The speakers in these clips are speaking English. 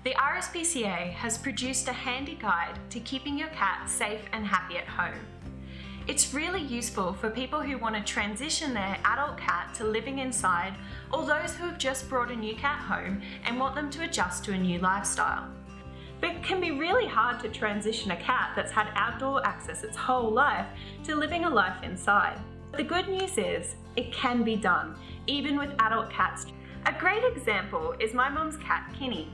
The RSPCA has produced a handy guide to keeping your cat safe and happy at home. It's really useful for people who want to transition their adult cat to living inside, or those who have just brought a new cat home and want them to adjust to a new lifestyle. But it can be really hard to transition a cat that's had outdoor access its whole life to living a life inside. The good news is it can be done, even with adult cats. A great example is my mum's cat, Kini.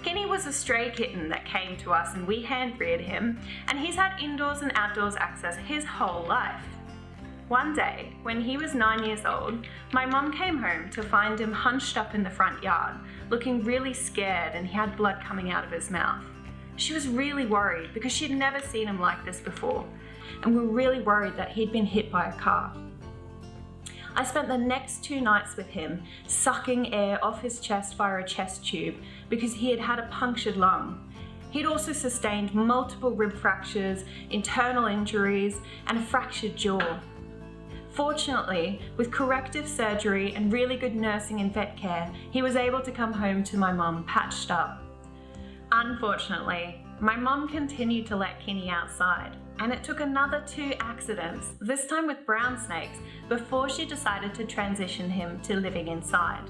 Kini was a stray kitten that came to us and we hand-reared him, and he's had indoors and outdoors access his whole life. One day, when he was 9 years old, my mum came home to find him hunched up in the front yard, looking really scared, and he had blood coming out of his mouth. She was really worried because she'd never seen him like this before, and we were really worried that he'd been hit by a car. I spent the next 2 nights with him, sucking air off his chest via a chest tube because he had had a punctured lung. He'd also sustained multiple rib fractures, internal injuries, and a fractured jaw. Fortunately, with corrective surgery and really good nursing and vet care, he was able to come home to my mum patched up. Unfortunately, my mum continued to let Kini outside, and it took another 2 accidents, this time with brown snakes, before she decided to transition him to living inside.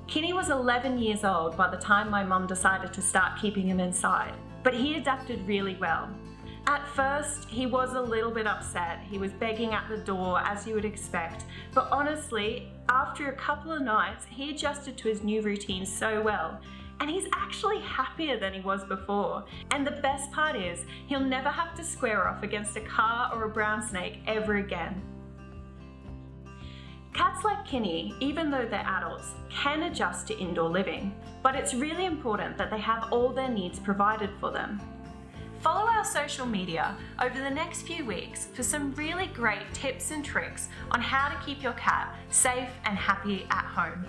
Kini was 11 years old by the time my mum decided to start keeping him inside, but he adapted really well. At first, he was a little bit upset. He was begging at the door, as you would expect, but honestly, after a couple of nights, he adjusted to his new routine so well, and he's actually happier than he was before. And the best part is, he'll never have to square off against a car or a brown snake ever again. Cats like Kini, even though they're adults, can adjust to indoor living, but it's really important that they have all their needs provided for them. Follow our social media over the next few weeks for some really great tips and tricks on how to keep your cat safe and happy at home.